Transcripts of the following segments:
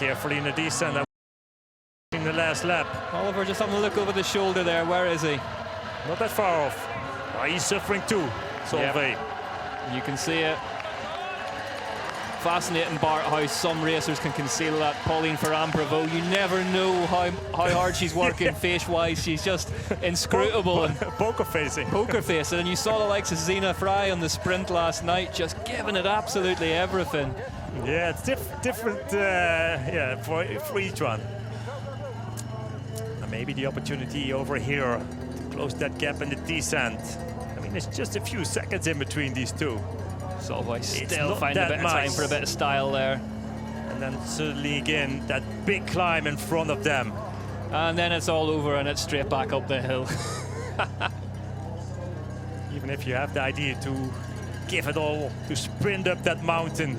Carefully in the descent in the last lap. Oliver just having a look over the shoulder there. Where is he? Not that far off. Oh, he's suffering too, Solvhoj. Yep. You can see it. Fascinating part how some racers can conceal that. Pauline Ferrand-Prévot, you never know how hard she's working face-wise. She's just inscrutable. And poker facing. Poker facing. And you saw the likes of Zina Fry on the sprint last night, just giving it absolutely everything. Yeah, it's different for each one. And maybe the opportunity over here to close that gap in the descent. I mean, it's just a few seconds in between these two. Solvhoj still finding a bit of time for a bit of style there. And then suddenly again, that big climb in front of them. And then it's all over and it's straight back up the hill. Even if you have the idea to give it all, to sprint up that mountain,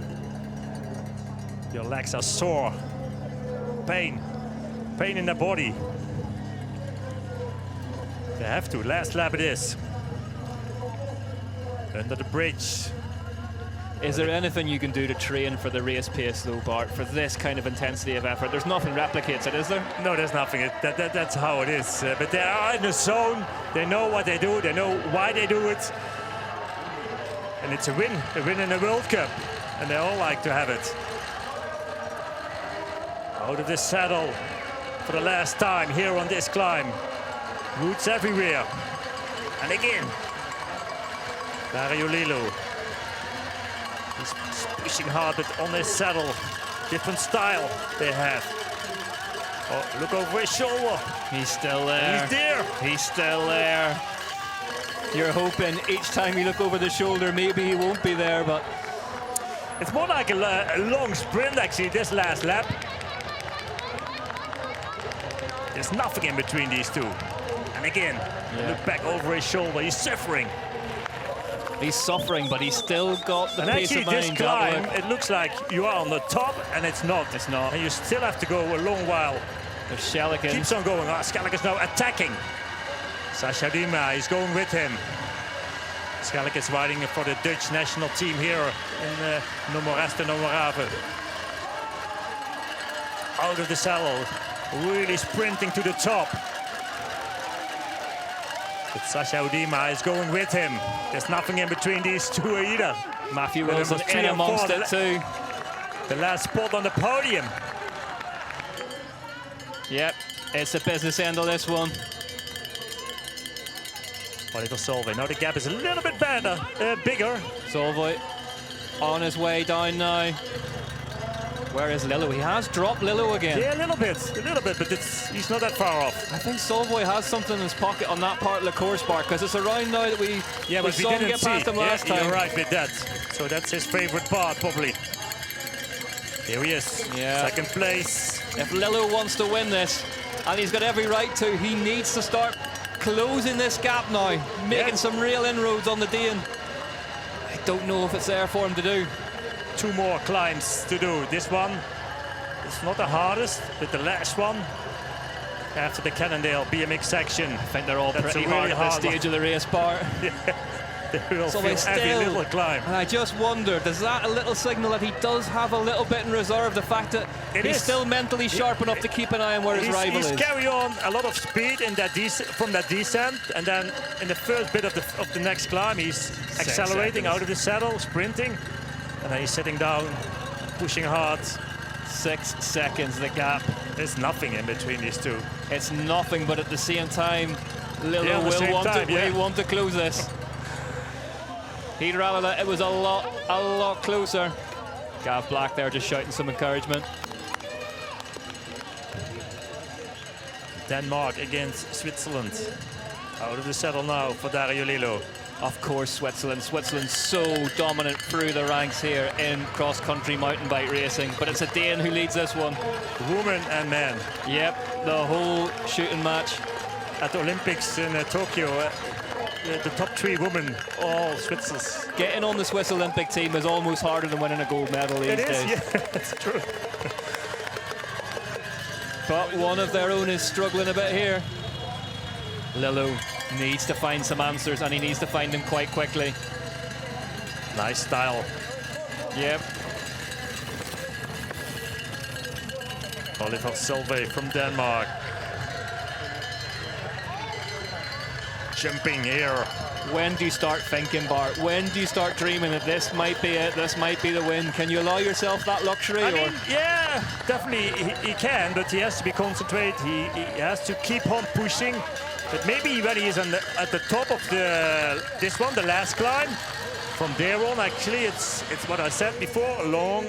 your legs are sore. Pain in the body. They have to, last lap it is. Under the bridge. Is there anything you can do to train for the race pace though, Bart, for this kind of intensity of effort? There's nothing replicates it, is there? No, there's nothing. That's how it is. But they are in the zone. They know what they do. They know why they do it. And it's a win in the World Cup. And they all like to have it. Out of the saddle for the last time here on this climb. Roots everywhere. And again, Dario Lillo. He's pushing hard, but on his saddle. Different style they have. Oh, look over his shoulder. He's still there. He's there. He's still there. You're hoping each time you look over the shoulder, maybe he won't be there, but... It's more like a long sprint, actually, this last lap. There's nothing in between these two. And again, look back over his shoulder. He's suffering. He's suffering, but he's still got the pace of mind. This climb, it looks like you are on the top, and it's not. It's not. And you still have to go a long while. There's Schellekens. Keeps on going. Schellekens now attacking. Sacha Dima is going with him. Schellekens riding for the Dutch national team here in Nomoreste Nomorave. Out of the saddle, really sprinting to the top. But Sacha Dima is going with him. There's nothing in between these two either. Matthew Wilson in amongst it too. The last spot on the podium. Yep, it's the business end of this one. Oliver Solvhoj. Now the gap is a little bit bigger. Solvhoj on his way down now. Where is Lillo? He has dropped Lillo again. Yeah, a little bit, but he's not that far off. I think Solvhoj has something in his pocket on that part of the course, Bar, because it's around now that we saw him get past him last time. You're right with that. So that's his favorite part, probably. Here he is, second place. If Lillo wants to win this, and he's got every right to, he needs to start closing this gap now, making some real inroads on the Dane. I don't know if it's there for him to do. 2 more climbs to do. This one is not the hardest, but the last one after the Cannondale BMX section. I think they're all pretty hard at this stage of the race, Bart. They will feel every little climb. And I just wonder, does that a little signal that he does have a little bit in reserve? The fact that he's still mentally sharp enough to keep an eye on where his rival is. He's carrying on a lot of speed in that from that descent, and then in the first bit of the next climb, he's accelerating out of the saddle, sprinting. And then he's sitting down, pushing hard. 6 seconds, the gap. There's nothing in between these two. It's nothing, but at the same time, Lillo will want to close this. He'd rather that it was a lot closer. Gav Black there just shouting some encouragement. Denmark against Switzerland. Out of the saddle now for Dario Lillo. Of course, Switzerland. Switzerland's so dominant through the ranks here in cross-country mountain bike racing. But it's a Dane who leads this one. Women and men. Yep, the whole shooting match. At the Olympics in Tokyo, the top 3 women, all Switzers. Getting on the Swiss Olympic team is almost harder than winning a gold medal these days. Yeah, that's true. But one of their own is struggling a bit here. Lillo needs to find some answers, and he needs to find them quite quickly. Nice style. Yep. Oliver Solvhoj from Denmark. Jumping here. When do you start thinking, Bart? When do you start dreaming that this might be it, this might be the win? Can you allow yourself that luxury? I mean, yeah, definitely he can, but he has to be concentrated. He has to keep on pushing. But maybe when he is at the top of the last climb, from there on, actually, it's what I said before, a long,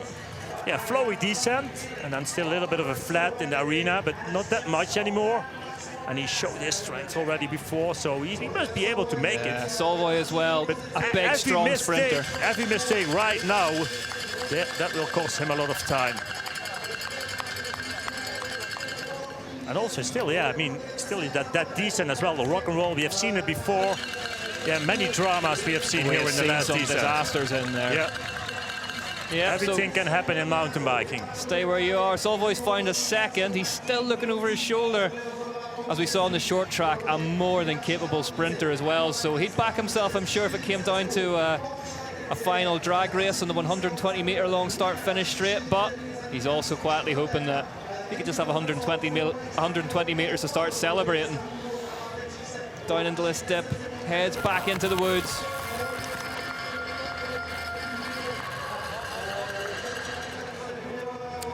flowy descent, and then still a little bit of a flat in the arena, but not that much anymore. And he showed his strength already before, so he must be able to make it. Solvhoj as well, but a big, strong sprinter. Every mistake right now, that will cost him a lot of time. And also still, still that descent as well, the rock and roll, we have seen it before. Yeah, many dramas we have seen here in the last some descent. Disasters in there. Yeah, everything can happen in mountain biking. Stay where you are. Solvhoj's found a second. He's still looking over his shoulder. As we saw on the short track, a more than capable sprinter as well. So he'd back himself, I'm sure, if it came down to a final drag race on the 120-meter long start-finish straight. But he's also quietly hoping that he could just have 120 meters to start celebrating. Down into this dip, heads back into the woods.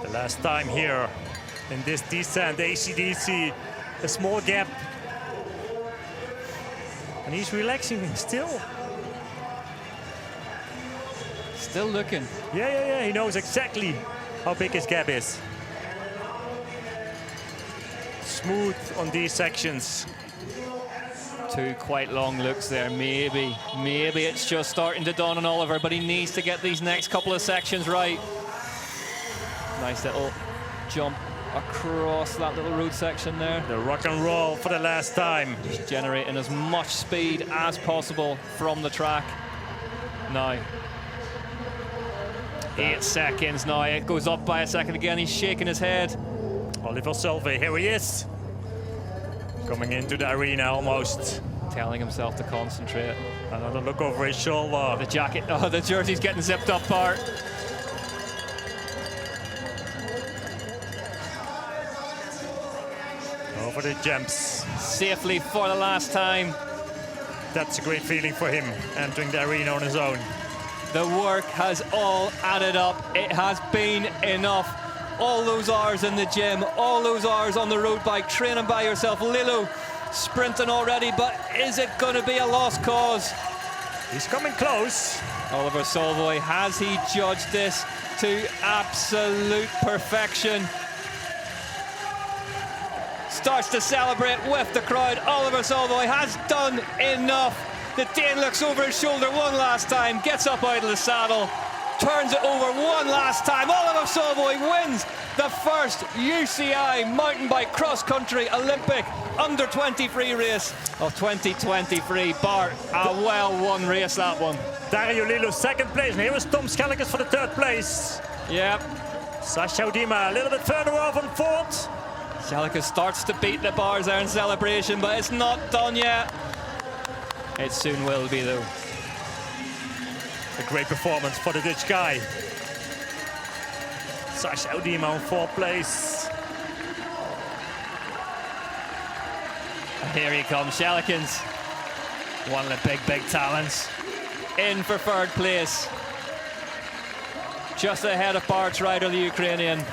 The last time here in this descent, AC/DC. A small gap, and he's relaxing still. Still looking. Yeah. He knows exactly how big his gap is. Smooth on these sections. Two quite long looks there. Maybe it's just starting to dawn on Oliver, but he needs to get these next couple of sections right. Nice little jump across that little road section there. The rock and roll for the last time. Just generating as much speed as possible from the track. Now, 8 seconds now. It goes up by a second again. He's shaking his head. Oliver Solvhoj, here he is. Coming into the arena almost. Telling himself to concentrate. Another look over his shoulder. The jacket, the jersey's getting zipped up, Bart. Over the jumps. Safely for the last time. That's a great feeling for him, entering the arena on his own. The work has all added up. It has been enough. All those hours in the gym, all those hours on the road bike, training by yourself. Lillo sprinting already, but is it going to be a lost cause? He's coming close. Oliver Solvhoj, has he judged this to absolute perfection? Starts to celebrate with the crowd. Oliver Solvhoj has done enough. The Dane looks over his shoulder one last time, gets up out of the saddle, turns it over one last time. Oliver Solvhoj wins the first UCI mountain bike cross-country Olympic under-23 race of 2023. Bart, a well-won race, that one. Dario Lillo, second place, and here is Tom Schellekes for the third place. Yep. Sasha Udima a little bit further off on fourth. Schellekes starts to beat the bars there in celebration, but it's not done yet. It soon will be, though. A great performance for the Dutch guy. Sasha Udima on fourth place. And here he comes, Schellekes. One of the big talents. In for third place. Just ahead of Bart's rider, the Ukrainian.